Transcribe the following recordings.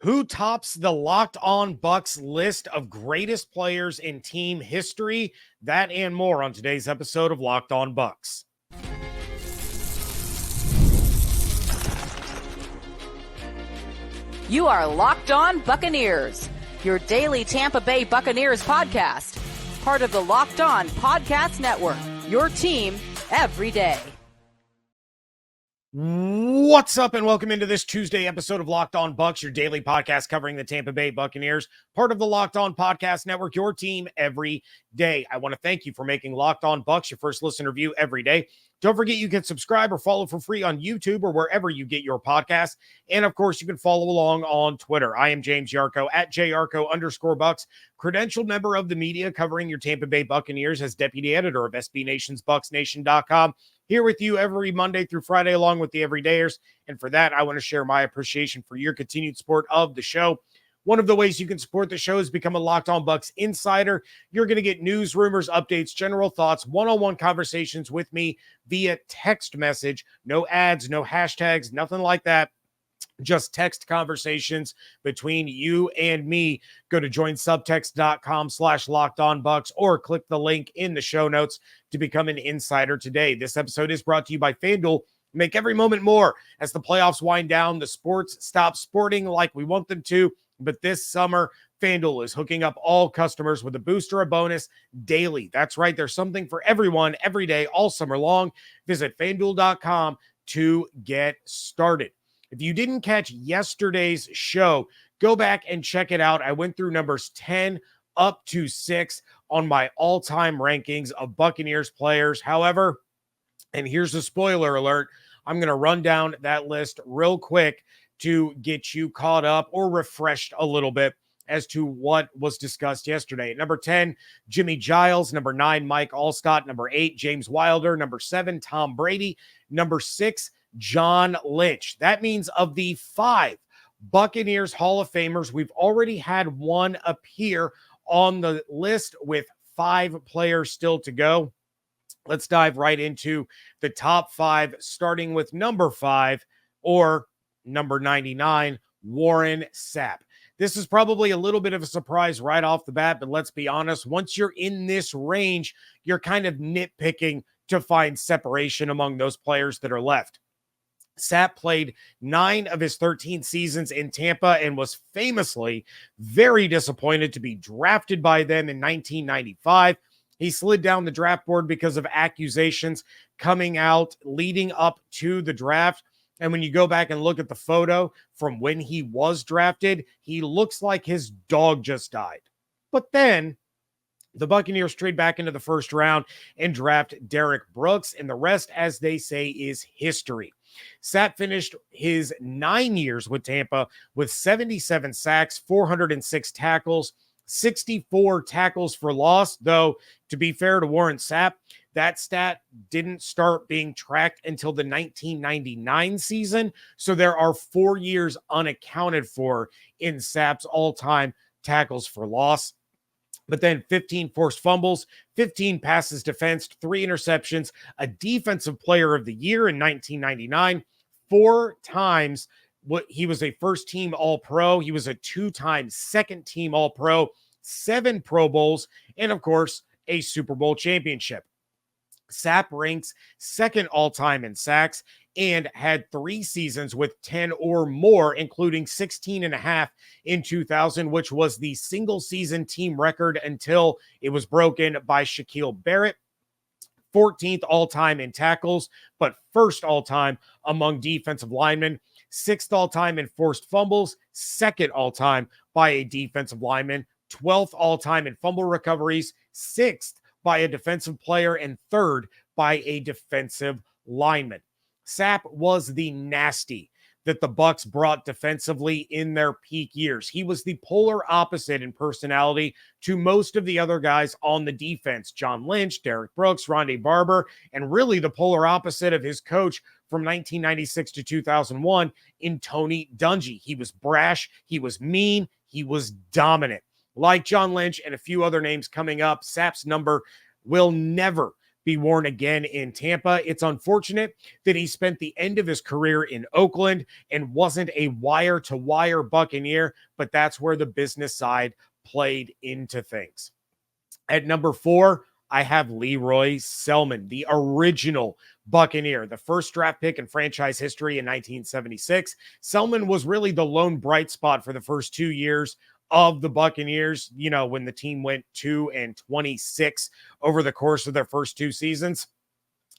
Who tops the Locked On Bucs list of greatest players in team history? That and more on today's episode of Locked On Bucs. You are Locked On Buccaneers, your daily Tampa Bay Buccaneers podcast. Part of the Locked On Podcast Network, your team every day. What's up, and welcome into this Tuesday episode of Locked On Bucs, your daily podcast covering the Tampa Bay Buccaneers, part of the Locked On Podcast Network, your team every day. I want to thank you for making Locked On Bucs your first listen review every day. Don't forget you can subscribe or follow for free on YouTube or wherever you get your podcasts. And of course, you can follow along on Twitter. I am James Yarcho at JYarcho_Bucs, credentialed member of the media covering your Tampa Bay Buccaneers as deputy editor of SB Nation's BucsNation.com. Here with you every Monday through Friday, along with the everydayers. And for that, I want to share my appreciation for your continued support of the show. One of the ways you can support the show is become a Locked On Bucs insider. You're going to get news, rumors, updates, general thoughts, one-on-one conversations with me via text message. No ads, no hashtags, nothing like that. Just text conversations between you and me. Go to joinsubtext.com/LockedOnBucs or click the link in the show notes to become an insider today. This episode is brought to you by FanDuel. Make every moment more as the playoffs wind down. The sports stop sporting like we want them to. But this summer, FanDuel is hooking up all customers with a boost or a bonus daily. That's right. There's something for everyone every day, all summer long. Visit FanDuel.com to get started. If you didn't catch yesterday's show, go back and check it out. I went through numbers 10 up to 6 on my all-time rankings of Buccaneers players. However, and here's a spoiler alert, I'm going to run down that list real quick to get you caught up or refreshed a little bit as to what was discussed yesterday. At number 10, Jimmy Giles. Number 9, Mike Allstott. Number 8, James Wilder. Number 7, Tom Brady. Number 6, John Lynch. That means of the 5 Buccaneers Hall of Famers, we've already had one appear on the list with 5 players still to go. Let's dive right into the top 5, starting with number 5, or number 99, Warren Sapp. This is probably a little bit of a surprise right off the bat, but let's be honest, once you're in this range, you're kind of nitpicking to find separation among those players that are left. Sapp played 9 of his 13 seasons in Tampa and was famously very disappointed to be drafted by them in 1995. He slid down the draft board because of accusations coming out leading up to the draft. And when you go back and look at the photo from when he was drafted, he looks like his dog just died. But then the Buccaneers trade back into the first round and draft Derek Brooks, and the rest, as they say, is history. Sapp finished his 9 years with Tampa with 77 sacks, 406 tackles, 64 tackles for loss, though, to be fair to Warren Sapp, that stat didn't start being tracked until the 1999 season, so there are 4 years unaccounted for in Sapp's all-time tackles for loss. But then 15 forced fumbles, 15 passes defensed, 3 interceptions, a defensive player of the year in 1999, 4 times he was a first-team All-Pro. He was a 2-time second-team All-Pro, 7 Pro Bowls, and, of course, a Super Bowl championship. Sapp ranks second all-time in sacks and had 3 seasons with 10 or more, including 16.5 in 2000, which was the single-season team record until it was broken by Shaquille Barrett. 14th all-time in tackles, but first all-time among defensive linemen. 6th all-time in forced fumbles, 2nd all-time by a defensive lineman. 12th all-time in fumble recoveries, 6th by a defensive player, and 3rd by a defensive lineman. Sapp was the nasty that the Bucs brought defensively in their peak years. He was the polar opposite in personality to most of the other guys on the defense. John Lynch, Derek Brooks, Ronde Barber, and really the polar opposite of his coach from 1996 to 2001 in Tony Dungy. He was brash, he was mean, he was dominant. Like John Lynch and a few other names coming up, Sapp's number will never be worn again in Tampa. It's unfortunate that he spent the end of his career in Oakland and wasn't a wire-to-wire Buccaneer, but that's where the business side played into things. At number 4, I have Leroy Selman, the original Buccaneer, the first draft pick in franchise history in 1976. Selman was really the lone bright spot for the first 2 years of the Buccaneers, when the team went 2-26 over the course of their first 2 seasons.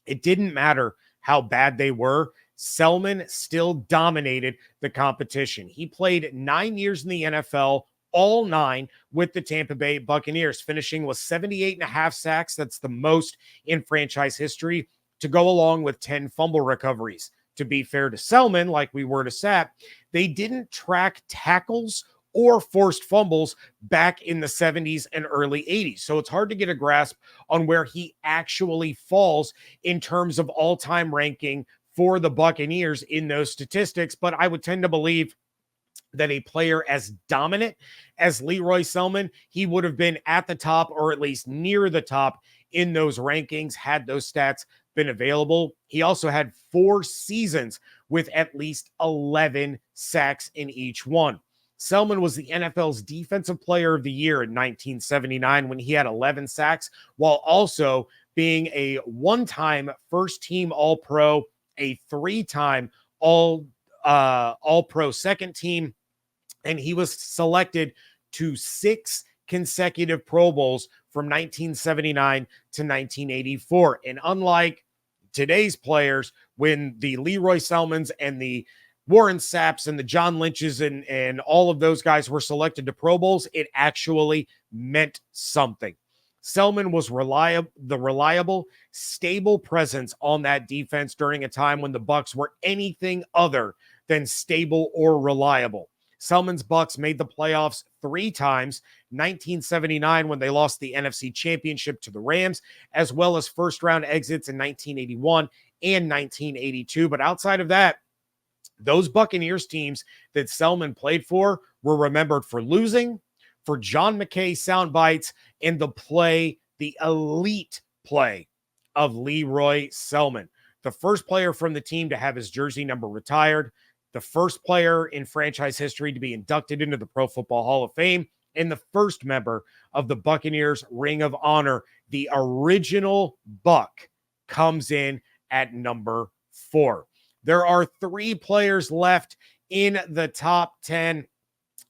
It didn't matter how bad they were. Selman still dominated the competition. He played 9 years in the NFL, all 9 with the Tampa Bay Buccaneers, finishing with 78.5 sacks. That's the most in franchise history, to go along with 10 fumble recoveries. To be fair to Selman, like we were to Sapp, they didn't track tackles or forced fumbles back in the 70s and early 80s. So it's hard to get a grasp on where he actually falls in terms of all-time ranking for the Buccaneers in those statistics. But I would tend to believe that a player as dominant as Leroy Selman, he would have been at the top, or at least near the top, in those rankings had those stats been available. He also had 4 seasons with at least 11 sacks in each one. Selman was the NFL's Defensive Player of the Year in 1979 when he had 11 sacks, while also being a 1-time first-team All-Pro, a 3-time All-Pro second team, and he was selected to 6 consecutive Pro Bowls from 1979 to 1984. And unlike today's players, when the Leroy Selmans and the Warren Sapps and the John Lynches and all of those guys were selected to Pro Bowls, it actually meant something. Selman was the reliable, stable presence on that defense during a time when the Bucs were anything other than stable or reliable. Selman's Bucs made the playoffs 3 times, 1979 when they lost the NFC Championship to the Rams, as well as first-round exits in 1981 and 1982. But outside of that, those Buccaneers teams that Selman played for were remembered for losing, for John McKay sound bites, and the elite play of Leroy Selman. The first player from the team to have his jersey number retired, the first player in franchise history to be inducted into the Pro Football Hall of Fame, and the first member of the Buccaneers Ring of Honor. The original Buck comes in at number 4. There are 3 players left in the top 10,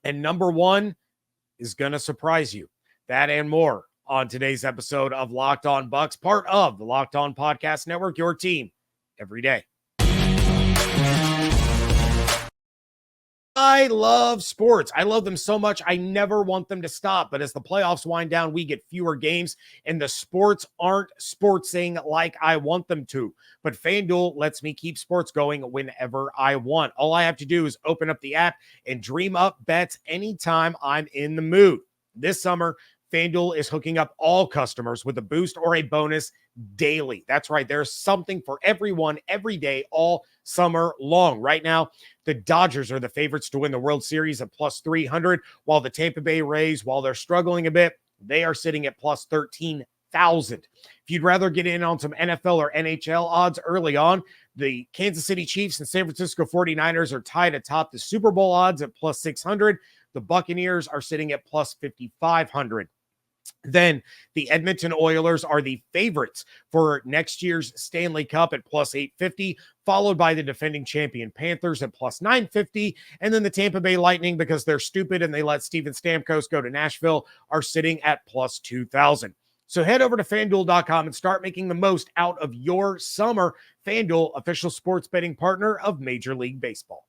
and number 1 is going to surprise you. That and more on today's episode of Locked On Bucs, part of the Locked On Podcast Network, your team every day. I love sports. I love them so much. I never want them to stop. But as the playoffs wind down, we get fewer games, and the sports aren't sportsing like I want them to. But FanDuel lets me keep sports going whenever I want. All I have to do is open up the app and dream up bets anytime I'm in the mood. This summer, FanDuel is hooking up all customers with a boost or a bonus daily. That's right. There's something for everyone every day, all summer long. Right now, the Dodgers are the favorites to win the World Series at plus 300, while the Tampa Bay Rays, while they're struggling a bit, they are sitting at plus 13,000. If you'd rather get in on some NFL or NHL odds early on, the Kansas City Chiefs and San Francisco 49ers are tied atop the Super Bowl odds at plus 600. The Buccaneers are sitting at plus 5,500. Then the Edmonton Oilers are the favorites for next year's Stanley Cup at plus 850, followed by the defending champion Panthers at plus 950. And then the Tampa Bay Lightning, because they're stupid and they let Steven Stamkos go to Nashville, are sitting at plus 2,000. So head over to FanDuel.com and start making the most out of your summer. FanDuel, official sports betting partner of Major League Baseball.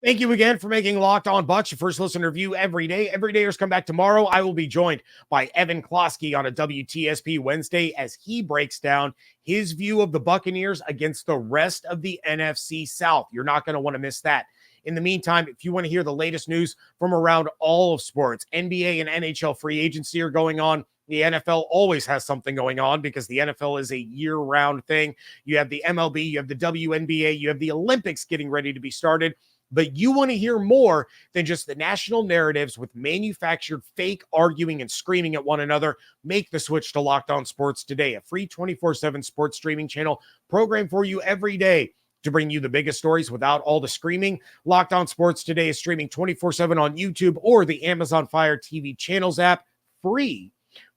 Thank you again for making Locked On Bucs your first listen review every day. Everydayers come back tomorrow. I will be joined by Evan Klosky on a WTSP Wednesday as he breaks down his view of the Buccaneers against the rest of the NFC South. You're not going to want to miss that. In the meantime, if you want to hear the latest news from around all of sports, NBA and NHL free agency are going on. The NFL always has something going on because the NFL is a year-round thing. You have the MLB, you have the WNBA, you have the Olympics getting ready to be started. But you want to hear more than just the national narratives with manufactured fake arguing and screaming at one another. Make the switch to Locked On Sports today, a free 24/7 sports streaming channel program for you every day to bring you the biggest stories without all the screaming. Locked On Sports today is streaming 24/7 on YouTube or the Amazon Fire TV channels app, free,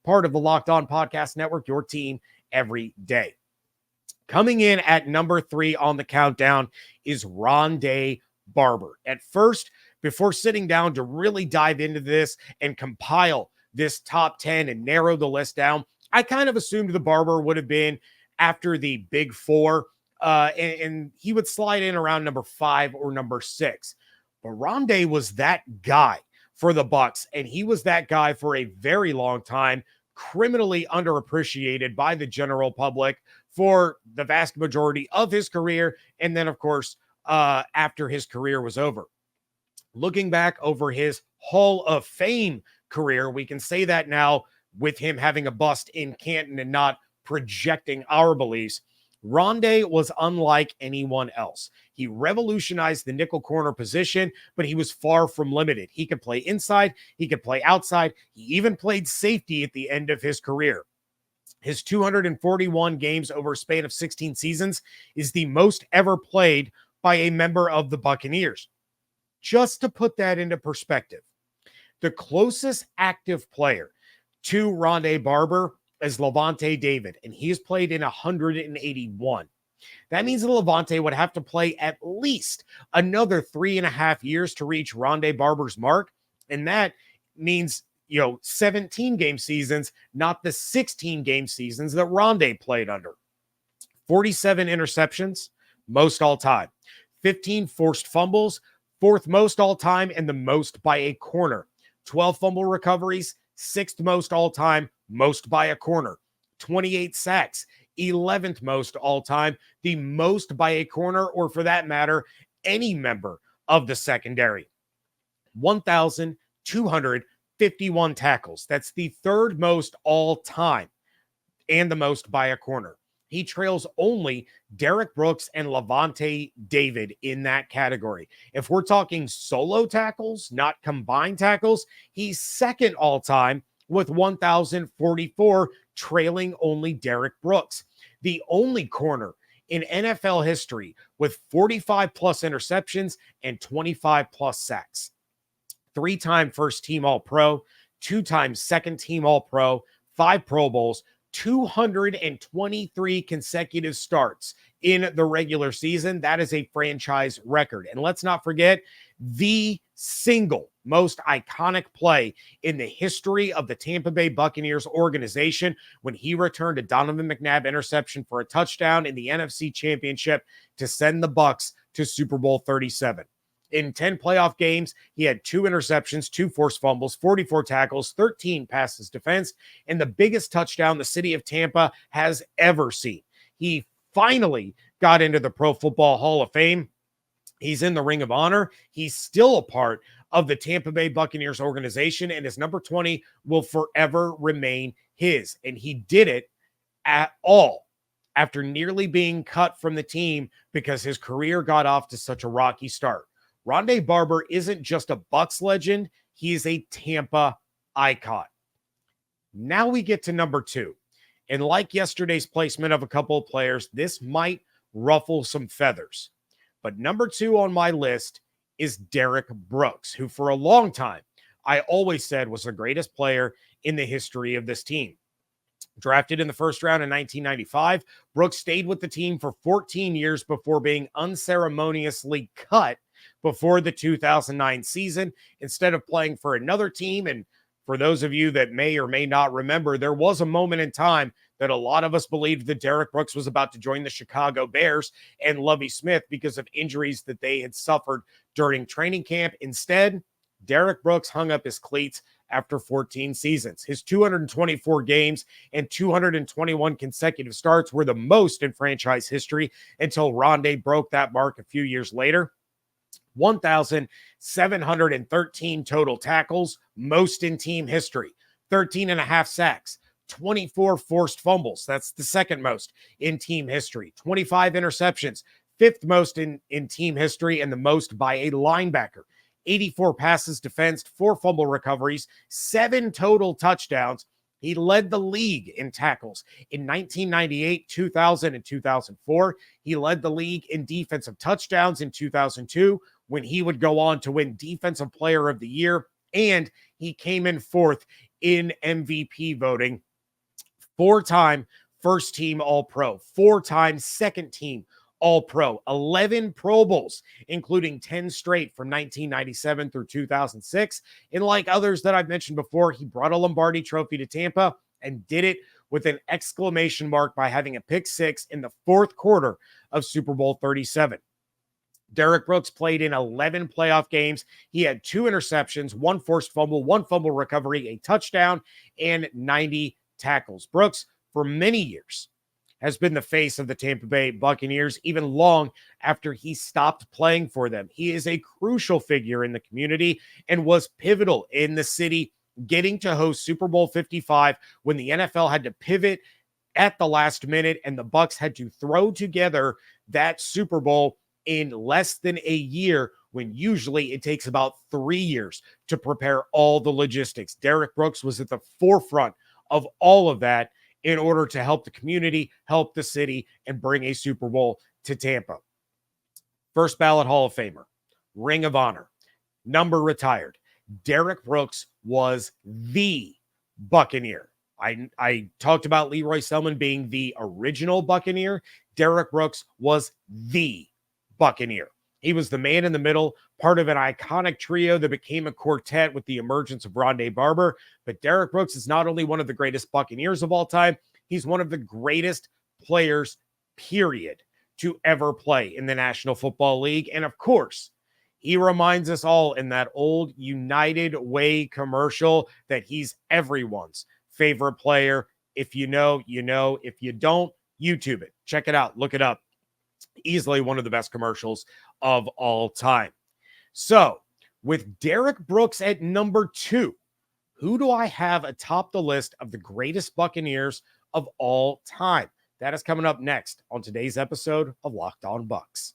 part of the Locked On Podcast Network, your team every day. Coming in at number 3 on the countdown is Ronde Barber. At first, before sitting down to really dive into this and compile this top 10 and narrow the list down, I kind of assumed the Barber would have been after the big 4, and he would slide in around number 5 or number 6. But Ronde was that guy for the Bucs, and he was that guy for a very long time, criminally underappreciated by the general public for the vast majority of his career, and then, of course, after his career was over. Looking back over his Hall of Fame career, we can say that now with him having a bust in Canton and not projecting our beliefs. Ronde was unlike anyone else. He revolutionized the nickel corner position, but he was far from limited. He could play inside, he could play outside, he even played safety at the end of his career. His 241 games over a span of 16 seasons is the most ever played by a member of the Buccaneers. Just to put that into perspective, the closest active player to Ronde Barber is Lavonte David, and he's played in 181. That means that Lavonte would have to play at least another 3.5 years to reach Ronde Barber's mark, and that means 17 game seasons, not the 16 game seasons that Ronde played under. 47 interceptions, most all time. 15 forced fumbles, 4th most all time and the most by a corner. 12 fumble recoveries, 6th most all time, most by a corner. 28 sacks, 11th most all time, the most by a corner, or for that matter, any member of the secondary. 1,251 tackles. That's the 3rd most all time and the most by a corner. He trails only Derek Brooks and Lavonte David in that category. If we're talking solo tackles, not combined tackles, he's 2nd all time with 1,044, trailing only Derek Brooks. The only corner in NFL history with 45 plus interceptions and 25 plus sacks. 3-time first team All-Pro, 2-time second team All-Pro, 5 Pro Bowls, 223 consecutive starts in the regular season. That is a franchise record. And let's not forget the single most iconic play in the history of the Tampa Bay Buccaneers organization when he returned a Donovan McNabb interception for a touchdown in the NFC Championship to send the Bucs to Super Bowl 37. In 10 playoff games, he had 2 interceptions, 2 forced fumbles, 44 tackles, 13 passes defensed, and the biggest touchdown the city of Tampa has ever seen. He finally got into the Pro Football Hall of Fame. He's in the Ring of Honor. He's still a part of the Tampa Bay Buccaneers organization, and his number 20 will forever remain his. And he did it at all after nearly being cut from the team because his career got off to such a rocky start. Ronde Barber isn't just a Bucs legend, he is a Tampa icon. Now we get to number 2. And like yesterday's placement of a couple of players, this might ruffle some feathers. But number 2 on my list is Derek Brooks, who for a long time I always said was the greatest player in the history of this team. Drafted in the first round in 1995, Brooks stayed with the team for 14 years before being unceremoniously cut before the 2009 season, instead of playing for another team. And for those of you that may or may not remember, there was a moment in time that a lot of us believed that Derek Brooks was about to join the Chicago Bears and Lovie Smith because of injuries that they had suffered during training camp. Instead, Derek Brooks hung up his cleats after 14 seasons. His 224 games and 221 consecutive starts were the most in franchise history until Ronde broke that mark a few years later. 1,713 total tackles, most in team history, 13.5 sacks, 24 forced fumbles. That's the second most in team history, 25 interceptions, fifth most in team history, and the most by a linebacker. 84 passes defensed, 4 fumble recoveries, 7 total touchdowns. He led the league in tackles in 1998, 2000, and 2004. He led the league in defensive touchdowns in 2002, when he would go on to win Defensive Player of the Year, and he came in 4th in MVP voting. 4-time first team All-Pro, 4-time second team All-Pro, 11 Pro Bowls, including 10 straight from 1997 through 2006. And like others that I've mentioned before, he brought a Lombardi trophy to Tampa and did it with an exclamation mark by having a pick 6 in the 4th quarter of Super Bowl 37. Derrick Brooks played in 11 playoff games. He had 2 interceptions, 1 forced fumble, 1 fumble recovery, a touchdown, and 90 tackles. Brooks, for many years, has been the face of the Tampa Bay Buccaneers, even long after he stopped playing for them. He is a crucial figure in the community and was pivotal in the city getting to host Super Bowl 55 when the NFL had to pivot at the last minute and the Bucs had to throw together that Super Bowl in less than a year, when usually it takes about 3 years to prepare all the logistics. Derrick Brooks was at the forefront of all of that in order to help the community, help the city, and bring a Super Bowl to Tampa. First ballot Hall of Famer, Ring of Honor, number retired. Derrick Brooks was the Buccaneer. I talked about Leroy Selman being the original Buccaneer. Derrick Brooks was the Buccaneer. He was the man in the middle, part of an iconic trio that became a quartet with the emergence of Ronde Barber. But Derrick Brooks is not only one of the greatest Buccaneers of all time, he's one of the greatest players, period, to ever play in the National Football League. And of course, he reminds us all in that old United Way commercial that he's everyone's favorite player. If you know, you know. If you don't, YouTube it. Check it out. Look it up. Easily one of the best commercials of all time. So, with Derrick Brooks at number 2, who do I have atop the list of the greatest Buccaneers of all time? That is coming up next on today's episode of Locked On Bucs.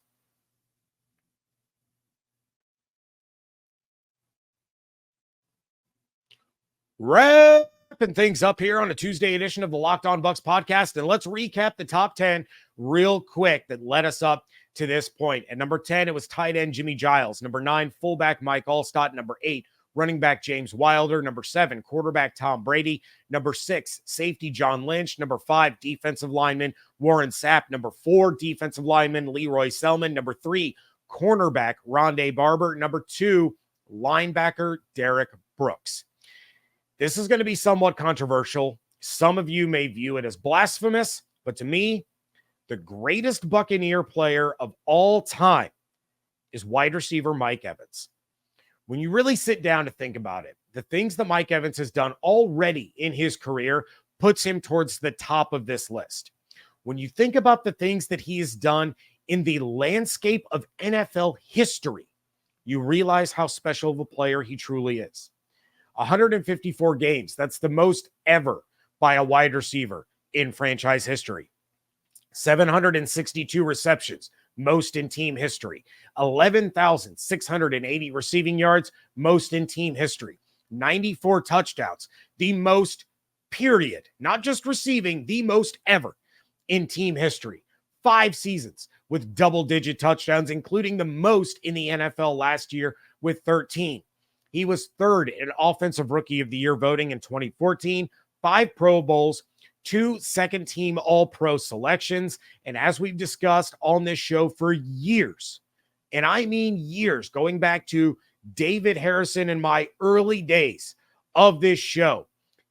Wrapping things up here on a Tuesday edition of the Locked On Bucs podcast, and let's recap the top 10 real quick that led us up to this point. At number 10, it was tight end Jimmy Giles. Number 9, fullback Mike Allstott. Number 8, running back James Wilder. Number 7, quarterback Tom Brady. Number 6, safety John Lynch. Number 5, defensive lineman Warren Sapp. Number 4, defensive lineman Leroy Selman. Number 3, cornerback Ronde Barber. Number 2, linebacker Derrick Brooks. This is going to be somewhat controversial. Some of you may view it as blasphemous, but to me, the greatest Buccaneer player of all time is wide receiver Mike Evans. When you really sit down to think about it, the things that Mike Evans has done already in his career puts him towards the top of this list. When you think about the things that he has done in the landscape of NFL history, you realize how special of a player he truly is. 154 games, that's the most ever by a wide receiver in franchise history. 762 receptions, most in team history. 11,680 receiving yards, most in team history. 94 touchdowns, the most, period. Not just receiving, the most ever in team history. 5 seasons with double-digit touchdowns, including the most in the NFL last year with 13. He was 3rd in Offensive Rookie of the Year voting in 2014, 5 Pro Bowls, 2 second-team All-Pro selections, and as we've discussed on this show for years, and I mean years, going back to David Harrison in my early days of this show,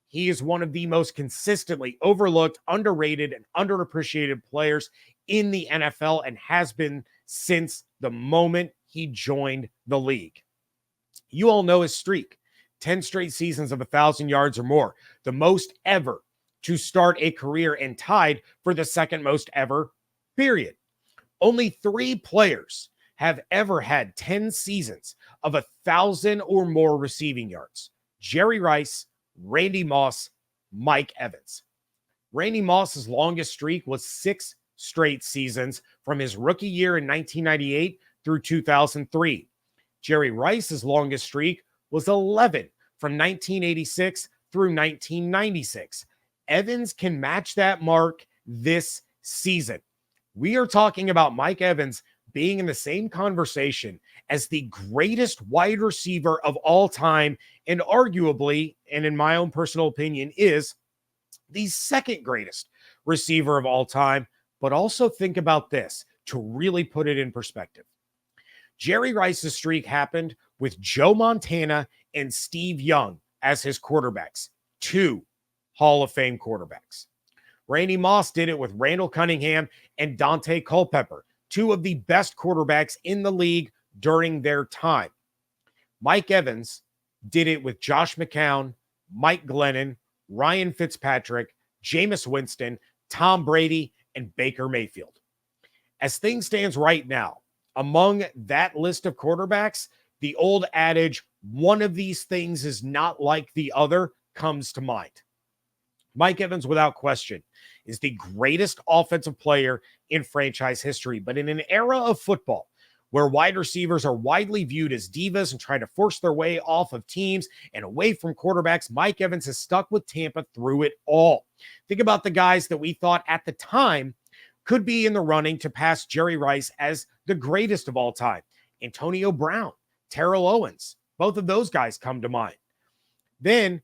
he is one of the most consistently overlooked, underrated, and underappreciated players in the NFL and has been since the moment he joined the league. You all know his streak, 10 straight seasons of 1,000 yards or more, the most ever to start a career and tied for the second most ever, period. Only 3 players have ever had 10 seasons of 1,000 or more receiving yards. Jerry Rice, Randy Moss, Mike Evans. Randy Moss's longest streak was 6 straight seasons from his rookie year in 1998 through 2003. Jerry Rice's longest streak was 11 from 1986 through 1996. Evans can match that mark this season. We are talking about Mike Evans being in the same conversation as the greatest wide receiver of all time, and arguably, and in my own personal opinion, is the second greatest receiver of all time. But also think about this to really put it in perspective. Jerry Rice's streak happened with Joe Montana and Steve Young as his quarterbacks, two Hall of Fame quarterbacks. Randy Moss did it with Randall Cunningham and Dante Culpepper, two of the best quarterbacks in the league during their time. Mike Evans did it with Josh McCown, Mike Glennon, Ryan Fitzpatrick, Jameis Winston, Tom Brady, and Baker Mayfield. As things stands right now, among that list of quarterbacks, the old adage, one of these things is not like the other, comes to mind. Mike Evans, without question, is the greatest offensive player in franchise history. But in an era of football where wide receivers are widely viewed as divas and try to force their way off of teams and away from quarterbacks, Mike Evans has stuck with Tampa through it all. Think about the guys that we thought at the time could be in the running to pass Jerry Rice as the greatest of all time. Antonio Brown, Terrell Owens, both of those guys come to mind. Then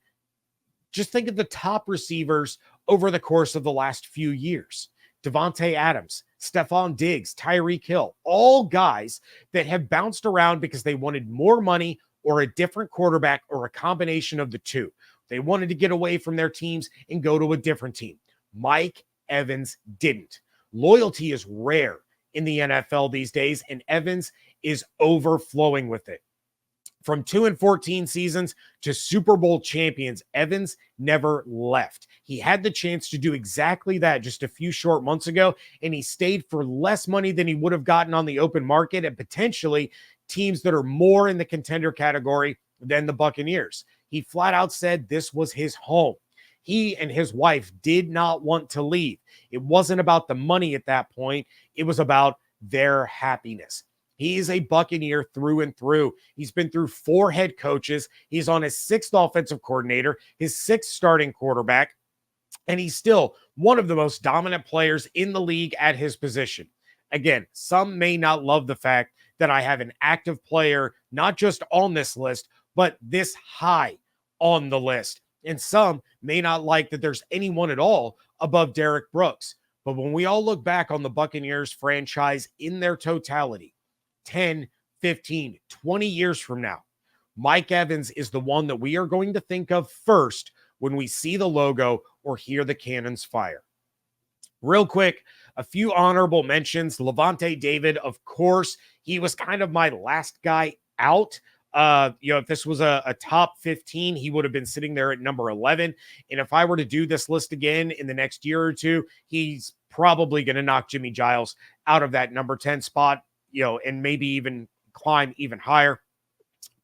just think of the top receivers over the course of the last few years. Devontae Adams, Stephon Diggs, Tyreek Hill, all guys that have bounced around because they wanted more money or a different quarterback or a combination of the two. They wanted to get away from their teams and go to a different team. Mike Evans didn't. Loyalty is rare in the NFL these days, and Evans is overflowing with it. From 2-14 seasons to Super Bowl champions, Evans never left. He had the chance to do exactly that just a few short months ago, and he stayed for less money than he would have gotten on the open market and potentially teams that are more in the contender category than the Buccaneers. He flat out said this was his home. He and his wife did not want to leave. It wasn't about the money at that point. It was about their happiness. He is a Buccaneer through and through. He's been through 4 head coaches. He's on his 6th offensive coordinator, his 6th starting quarterback, and he's still one of the most dominant players in the league at his position. Again, some may not love the fact that I have an active player, not just on this list, but this high on the list. And some may not like that there's anyone at all above Derek Brooks. But when we all look back on the Buccaneers franchise in their totality, 10, 15, 20 years from now, Mike Evans is the one that we are going to think of first when we see the logo or hear the cannons fire. Real quick, a few honorable mentions. Levante David, of course, he was kind of my last guy out. If this was a top 15, he would have been sitting there at number 11. And if I were to do this list again in the next year or two, he's probably going to knock Jimmy Giles out of that number 10 spot, and maybe even climb even higher.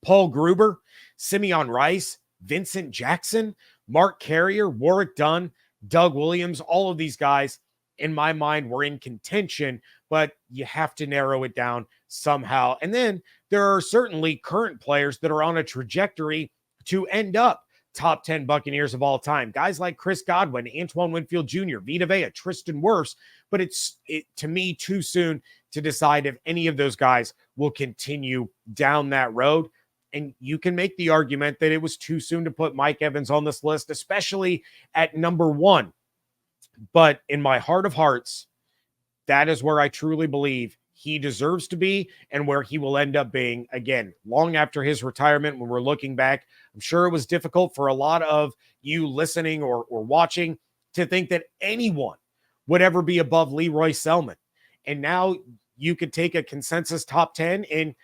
Paul Gruber, Simeon Rice, Vincent Jackson, Mark Carrier, Warwick Dunn, Doug Williams, all of these guys, in my mind, were in contention, but you have to narrow it down somehow. And then there are certainly current players that are on a trajectory to end up top 10 Buccaneers of all time. Guys like Chris Godwin, Antoine Winfield Jr., Vita Vea, Tristan Wirfs, but it's to me too soon to decide if any of those guys will continue down that road. And you can make the argument that it was too soon to put Mike Evans on this list, especially at number 1. But in my heart of hearts, that is where I truly believe he deserves to be and where he will end up being, again, long after his retirement. When we're looking back, I'm sure it was difficult for a lot of you listening or watching to think that anyone would ever be above Leroy Selman. And now you could take a consensus top 10 and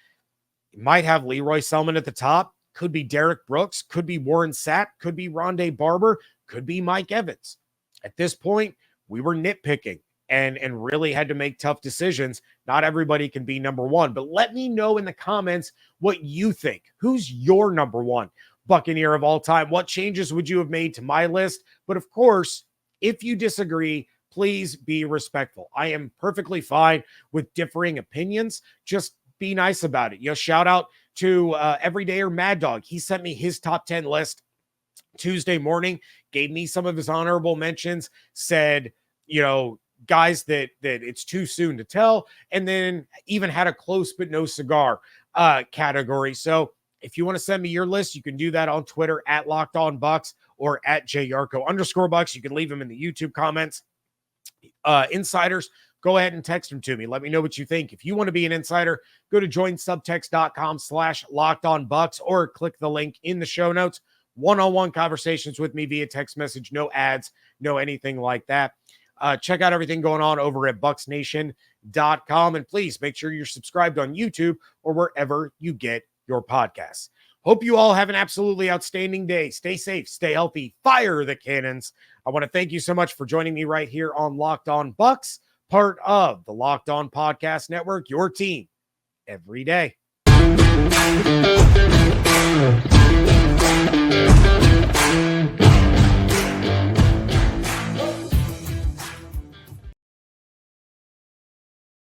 you might have Leroy Selman at the top. Could be Derek Brooks, could be Warren Sapp, could be Ronde Barber, could be Mike Evans. At this point, we were nitpicking and really had to make tough decisions. Not everybody can be number 1, but let me know in the comments what you think. Who's your number 1 Buccaneer of all time? What changes would you have made to my list? But of course, if you disagree, please be respectful. I am perfectly fine with differing opinions. Just be nice about it. Shout out to Everydayer Mad Dog. He sent me his top 10 list Tuesday morning, gave me some of his honorable mentions, said, guys that it's too soon to tell, and then even had a close but no cigar category. So if you want to send me your list, you can do that on Twitter at Locked On Bucs or at @JYarcho_Bucs. You can leave them in the YouTube comments. Insiders, go ahead and text them to me. Let me know what you think. If you want to be an insider, go to joinsubtext.com/LockedOnBucs or click the link in the show notes. One-on-one conversations with me via text message, no ads, no anything like that. Check out everything going on over at bucksnation.com. And please make sure you're subscribed on YouTube or wherever you get your podcasts. Hope you all have an absolutely outstanding day. Stay safe, stay healthy, fire the cannons. I want to thank you so much for joining me right here on Locked On Bucs, part of the Locked On Podcast Network, your team every day.